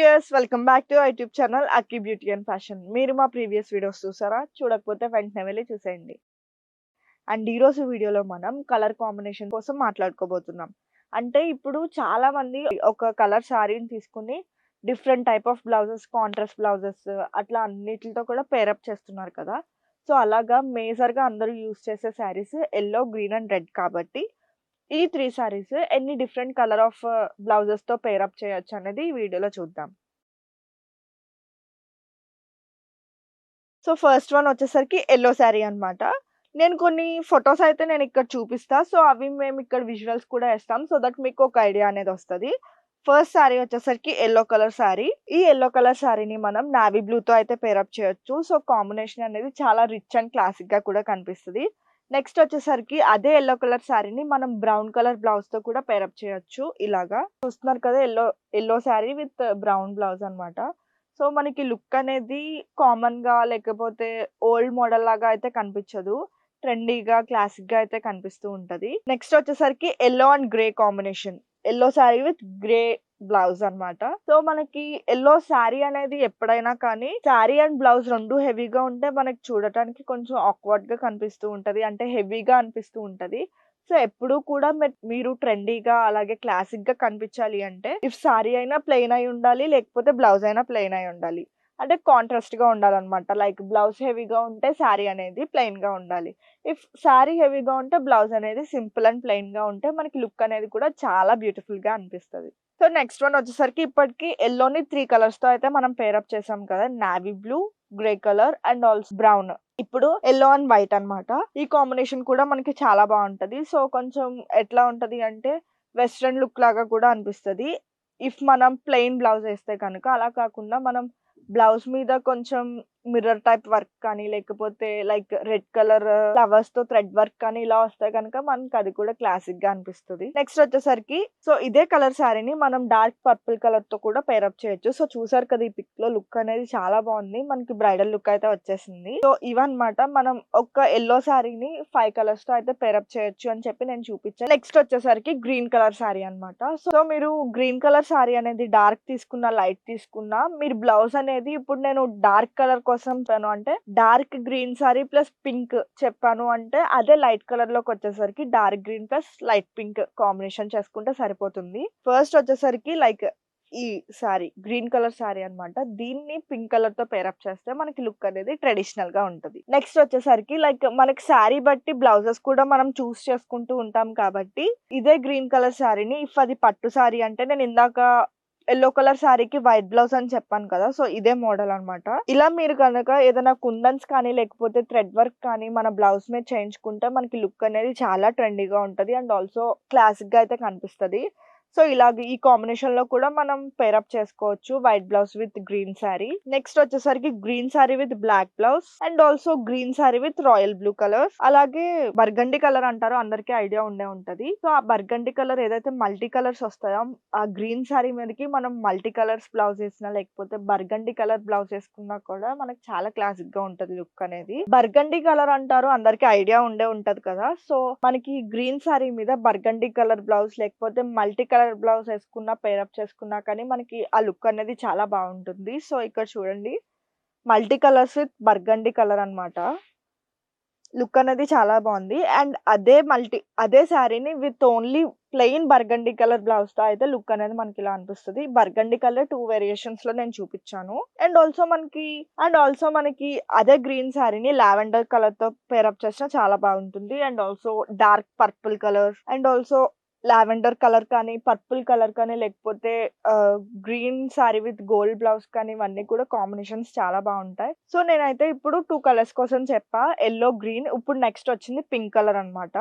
Viewers welcome back to YouTube channel Akki beauty and fashion. మీరు మా previous videos చూసారా? చూడకపోతే వెంటనే వెళ్ళి చూసేయండి. అండ్ ఈ రోజు వీడియోలో మనం కలర్ కాంబినేషన్ కోసం మాట్లాడుకోబోతున్నాం. అంటే ఇప్పుడు చాలా మంది ఒక కలర్ శారీని తీసుకుని different type of blouses, contrast blouses అట్లా అన్నిటితో కూడా పేరప్ చేస్తున్నారు కదా. సో అలాగా మేజర్గా అందరూ యూస్ చేసే saris yellow, green and red కాబట్టి ఈ 3 సారీస్ ఎన్ని డిఫరెంట్ కలర్ ఆఫ్ బ్లౌజెస్‌తో పేరప్ చేయొచ్చు అనేది ఈ వీడియోలో చూద్దాం. సో, ఫస్ట్ వన్ వచ్చేసరికి యెల్లో శారీ అన్నమాట. నేను కొన్ని ఫోటోస్ అయితే నేనిక్కడ చూపిస్తా. సో, అవి మేమిక్కడ విజువల్స్ కూడా ఏస్తాం. సో దట్ మీకు ఒక ఐడియా అనేదొస్తది. ఫస్ట్ శారీ వచ్చేసరికి యెల్లో కలర్ శారీ. ఈ యెల్లో కలర్ శారీని మనం నావీ బ్లూతో అయితే పేరప్ చేయొచ్చు. సో, కాంబినేషన్ అనేది చాలా రిచ్ అండ్ క్లాసిక్‌గా కూడా కనిపిస్తది. నెక్స్ట్ వచ్చేసరికి అదే యెల్లో కలర్ శారీని మనం బ్రౌన్ కలర్ బ్లౌజ్‌తో కూడా పేరప్ చేయొచ్చు ఇలాగా. చూస్తున్నారు కదా yellow sari with brown blouse అన్నమాట. సో, మనకి లుక్ అనేది కామన్‌గా లేకపోతే ఓల్డ్ మోడల్ లాగా అయితే కనిపించదు. ట్రెండీగా, క్లాసిక్‌గా అయితే కనిపిస్తూ ఉంటది. నెక్స్ట్ వచ్చేసరికి yellow and grey combination. Yellow sari with grey blouse అన్నమాట. సో, మనకి యెల్లో శారీ అనేది ఎప్పుడైనా కానీ శారీ అండ్ బ్లౌజ్ 2 హెవీగా ఉంటే మనకి చూడటానికి కొంచెం ఆక్వర్డ్‌గా కనిపిస్తూ ఉంటది. అంటే హెవీగా అనిపిస్తూ ఉంటది. సో, ఎప్పుడూ కూడా మీరు ట్రెండీగా అలాగే క్లాసిక్‌గా కనిపించాలి అంటే ఇఫ్ సారీ అయినా ప్లెయిన్ అయి ఉండాలి. లేకపోతే బ్లౌజ్ అయినా ప్లెయిన్ అయి ఉండాలి. అంటే కాంట్రాస్ట్‌గా ఉండాలన్నమాట. లైక్ బ్లౌజ్ హెవీగా ఉంటే సారీ అనేది ప్లెయిన్‌గా ఉండాలి. ఇఫ్ సారీ హెవీగా ఉంటే బ్లౌజ్ అనేది సింపుల్ అండ్ ప్లెయిన్‌గా ఉంటే మనకి లుక్ అనేది కూడా చాలా బ్యూటిఫుల్‌గా అనిపిస్తది. సో, నెక్స్ట్ వన్ వచ్చేసరికి ఇప్పటికి యెల్లోని 3 కలర్స్‌తో అయితే మనం పేరప్ చేసాం కదా. Navy blue, grey colour and also brown. ఇప్పుడు యెల్లో అండ్ వైట్ అన్నమాట. ఈ కాంబినేషన్ కూడా మనకి చాలా బావుంటది. సో, కొంచెం ఎట్లా ఉంటది అంటే వెస్టర్న్ లుక్ లాగా కూడా అనిపిస్తది. ఇఫ్ మనం ప్లెయిన్ బ్లౌజ్ ఏస్తే కనుక. అలా కాకుండా మనం బ్లౌజ్ మీద కొంచెం మిర్రర్ టైప్ వర్క్ కానీ, లేకపోతే లైక్ రెడ్ కలర్ ఫ్లవర్స్‌తో థ్రెడ్ వర్క్ కానీ ఇలా వస్తే గనుక మనకి అది కూడా క్లాసిక్‌గా అనిపిస్తది. నెక్స్ట్ వచ్చేసరికి సో, ఇదే కలర్ శారీని మనం డార్క్ పర్పుల్ కలర్‌తో కూడా పేరప్ చేయొచ్చు. సో, చూసారు కదా ఈ పిక్‌లో లుక్ అనేది చాలా బావుంది. మనకి బ్రైడల్ లుక్ అయితే వచ్చేసింది. సో, ఇవన్నమాట మనం ఒక యెల్లో శారీని 5 కలర్స్‌తో అయితే పేరప్ చేయొచ్చు అని చెప్పి నేను చూపించాను. నెక్స్ట్ వచ్చేసరికి గ్రీన్ కలర్ శారీ అన్నమాట. సో, మీరు గ్రీన్ కలర్ శారీ అనేది డార్క్ తీసుకున్నా, లైట్ తీసుకున్నా మీరు బ్లౌజ్ అనేది ఇప్పుడు నేను డార్క్ కలర్ కోసం చెప్పాను అంటే dark green sari plus pink చెప్పాను అంటే అదే లైట్ కలర్ లోకి వచ్చేసరికి dark green plus light pink combination చేసుకుంటే సరిపోతుంది. ఫస్ట్ వచ్చేసరికి లైక్ ఈ శారీ గ్రీన్ కలర్ శారీ అన్నమాట. దీన్ని పింక్ కలర్ తో పేరప్ చేస్తే మనకి లుక్ అనేది ట్రెడిషనల్ గా ఉంటది. నెక్స్ట్ వచ్చేసరికి లైక్ మనకి శారీ బట్టి బ్లౌజెస్ కూడా మనం చూస్ చేసుకుంటూ ఉంటాం కాబట్టి ఇదే గ్రీన్ కలర్ శారీని ఇఫ్ అది పట్టు శారీ అంటే నేను ఇందాక యెల్లో కలర్ శారీకి వైట్ బ్లౌజ్ అని చెప్పాను కదా. సో, ఇదే మోడల్ అన్నమాట. ఇలా మీరు గనక ఏదైనా కుందన్స్ కానీ, లేకపోతే థ్రెడ్ వర్క్ కానీ మన బ్లౌజ్ మీద చేయించుకుంటే మనకి లుక్ అనేది చాలా ట్రెండీగా ఉంటది. అండ్ ఆల్సో క్లాసిక్‌గా అయితే కనిపిస్తది. సో, ఇలాగ ఈ కాంబినేషన్‌లో కూడా మనం పేరప్ చేసుకోవచ్చు. White blouse with green sari. Next వచ్చేసరికి green sari with black blouse and also green sari with royal blue colour. అలాగే బర్గండి కలర్ అంటారో అందరికీ ఐడియా ఉండే ఉంటది. సో, ఆ బర్గండి కలర్ ఏదైతే మల్టీ కలర్స్ వస్తాయో ఆ గ్రీన్ శారీ మీదకి మనం మల్టీ కలర్స్ బ్లౌజ్ ఏసినా, లేకపోతే బర్గండి కలర్ బ్లౌజ్ ఏసుకున్నా కూడా మనకి చాలా క్లాసిక్‌గా ఉంటది లుక్ అనేది. బర్గండి కలర్ అంటారు అందరికీ ఐడియా ఉండే ఉంటది కదా. సో, మనకి గ్రీన్ శారీ మీద బర్గండి కలర్ బ్లౌజ్ లేకపోతే మల్టీ కలర్ బ్లౌజ్ ఏసుకున్నా, పేరప్ చేసుకున్నా కానీ మనకి ఆ లుక్ అనేది చాలా బావుంటుంది. సో, ఇక్కడ చూడండి multi colours with burgundy colour అన్నమాట. లుక్ అనేది చాలా బావుంది. అండ్ అదే శారీని with only plain burgundy colour బ్లౌజ్‌తో అయితే లుక్ అనేది మనకిలా అనిపిస్తది. బర్గండి కలర్ 2 వేరియేషన్స్‌లో నేను చూపిచ్చాను. అండ్ ఆల్సో మనకి అదే గ్రీన్ శారీని లావెండర్ కలర్‌తో పేరప్ చేసినా చాలా బాగుంటుంది. And also dark purple colour and also lavender colour కానీ, పర్పుల్ కలర్ కానీ, లేకపోతే green sari with gold blouse కానీ ఇవన్నీ కూడా కాంబినేషన్స్ చాలా బావుంటాయి. సో, నేనైతే ఇప్పుడు 2 కలర్స్ కోసం చెప్పా. Yellow, green. ఇప్పుడు నెక్స్ట్ వచ్చింది పింక్ కలర్ అన్నమాట.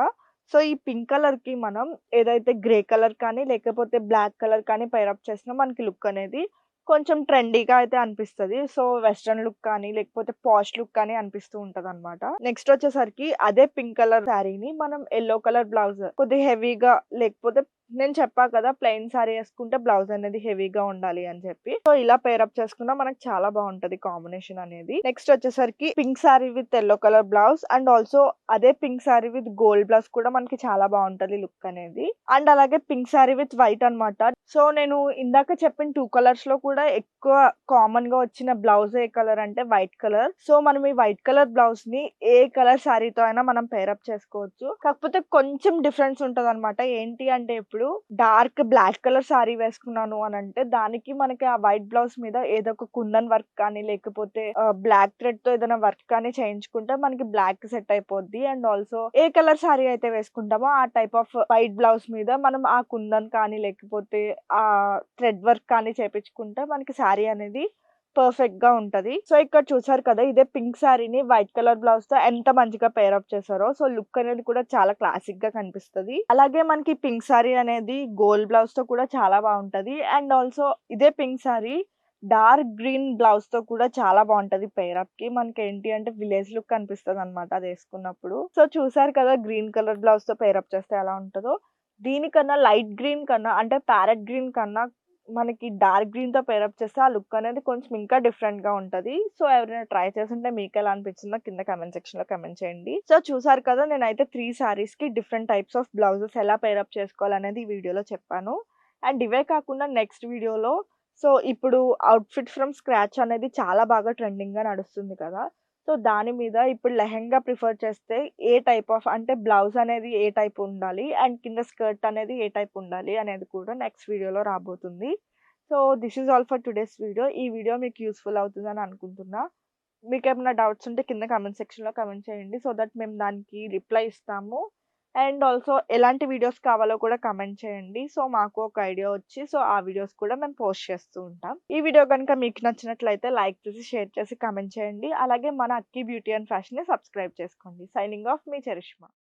సో, ఈ పింక్ కలర్‌కి మనం ఏదైతే గ్రే కలర్ కానీ, లేకపోతే బ్లాక్ కలర్ కానీ పేరప్ చేసినా మనకి లుక్ అనేది కొంచెం ట్రెండీగా అయితే అనిపిస్తది. సో, వెస్టర్న్ లుక్ కానీ, లేకపోతే పాష్ లుక్ కానీ అనిపిస్తూ ఉంటదన్నమాట. నెక్స్ట్ వచ్చేసరికి అదే పింక్ కలర్ శారీని మనం యెల్లో కలర్ బ్లౌజ్ కొద్దిగా హెవీగా లేకపోతే నేను చెప్పా కదా! ప్లెయిన్ సారీ యేసుకుంటే బ్లౌజ్ అనేది హెవీగా ఉండాలి అని చెప్పి. సో, ఇలా పేరప్ చేసుకున్నా మనకు చాలా బావుంటది కాంబినేషన్ అనేది. నెక్స్ట్ వచ్చేసరికి pink sari with yellow colour blouse and also అదే pink sari with gold blouse కూడా మనకి చాలా బావుంటది లుక్ అనేది. అండ్ అలాగే పింక్ సారీ విత్ వైట్ అన్నమాట. సో, నేను ఇందాక చెప్పిన 2 కలర్స్‌లో కూడా ఎక్కువ కామన్‌గా వచ్చిన బ్లౌజ్ ఏ కలర్ అంటే వైట్ కలర్. సో, మనం ఈ వైట్ కలర్ బ్లౌజ్‌ని ఏ కలర్ సారీతో అయినా మనం పేరప్ చేసుకోవచ్చు. కాకపోతే కొంచెం డిఫరెన్స్ ఉంటదన్నమాట. ఏంటి అంటే ఇప్పుడు డార్క్ బ్లాక్ కలర్ సారీ వేసుకున్నాను అనంటే దానికి మనకి ఆ వైట్ బ్లౌజ్ మీద ఏదో ఒక కుందన్ వర్క్ కానీ లేకపోతే బ్లాక్ థ్రెడ్‌తో ఏదైనా వర్క్ కానీ చేయించుకుంటే మనకి బ్లాక్ సెట్ అయిపోద్ది. And also a colour sorry అయితే వేసుకుంటామో ఆ టైప్ ఆఫ్ వైట్ బ్లౌజ్ మీద మనం ఆ కుందన్ కానీ లేకపోతే ఆ థ్రెడ్ వర్క్ కానీ చేపించుకుంటే మనకి సారీ అనేది పర్ఫెక్ట్‌గా ఉంటది. సో, ఇక్కడ చూసారు కదా! ఇదే పింక్ సారీని వైట్ కలర్ బ్లౌజ్‌తో ఎంత మంచిగా పెయిర్ అప్ చేశారో. సో, లుక్ అనేది కూడా చాలా క్లాసిక్‌గా కనిపిస్తది. అలాగే మనకి పింక్ సారీ అనేది గోల్డ్ బ్లౌజ్‌తో కూడా చాలా బావుంటది. అండ్ ఆల్సో ఇదే పింక్ సారీ డార్క్ గ్రీన్ బ్లౌజ్‌తో కూడా చాలా బావుంటది పెయిర్ అప్‌కి. మనకేంటి అంటే విలేజ్ లుక్ కనిపిస్తదనమాట అదేసుకున్నప్పుడు. సో, చూసారు కదా! గ్రీన్ కలర్ బ్లౌజ్‌తో పెయిర్ అప్ చేస్తే ఎలా ఉంటదో. దీనికన్నా లైట్ గ్రీన్ కన్నా అంటే ప్యారెట్ గ్రీన్ కన్నా మనకి డార్క్ గ్రీన్‌తో పెయిరప్ చేస్తే ఆ లుక్ అనేది కొంచెం ఇంకా డిఫరెంట్‌గా ఉంటది. సో, ఎవరైనా ట్రై చేసుంటే మీకెలా అనిపించిందో కింద కామెంట్ సెక్షన్‌లో కామెంట్ చేయండి. సో, చూసారు కదా! నేనైతే 3 సారీస్‌కి డిఫరెంట్ టైప్స్ ఆఫ్ బ్లౌజెస్ ఎలా పెయిరప్ చేసుకోవాలనేది ఈ వీడియోలో చెప్పాను. అండ్ ఇవే కాకుండా నెక్స్ట్ వీడియోలో సో, ఇప్పుడు అవుట్‌ఫిట్ ఫ్రమ్ స్క్రాచ్ అనేది చాలా బాగా ట్రెండింగ్‌గా నడుస్తుంది కదా! సో, దాని మీద ఇప్పుడు లెహెంగా ప్రిఫర్ చేస్తే ఏ టైప్ ఆఫ్ అంటే బ్లౌజ్ అనేది ఏ టైప్ ఉండాలి? అండ్ కింద స్కర్ట్ అనేది ఏ టైప్ ఉండాలి? అనేది కూడా నెక్స్ట్ వీడియోలో రాబోతుంది. So, this is all for today's video. ఈ వీడియో మీకు యూజ్‌ఫుల్ అవుతుందని అనుకుంటున్నా. మీకేమైనా డౌట్స్ ఉంటే కింద కామెంట్ సెక్షన్‌లో కామెంట్ చేయండి. సో దట్ మేము దానికి రిప్లై ఇస్తాము. అండ్ ఆల్సో ఎలాంటి వీడియోస్ కావాలో కూడా కామెంట్ చేయండి. సో మాకు ఒక ఐడియా వచ్చి సో ఆ వీడియోస్ కూడా మేము పోస్ట్ చేస్తూ ఉంటాం. ఈ వీడియో గనుక మీకు నచ్చినట్లయితే లైక్ చేసి, షేర్ చేసి, కామెంట్ చేయండి. అలాగే మన అక్కి బ్యూటీ అండ్ ఫ్యాషన్‌ని సబ్స్క్రైబ్ చేసుకోండి. సైనింగ్ ఆఫ్ మీ చరిష్మా.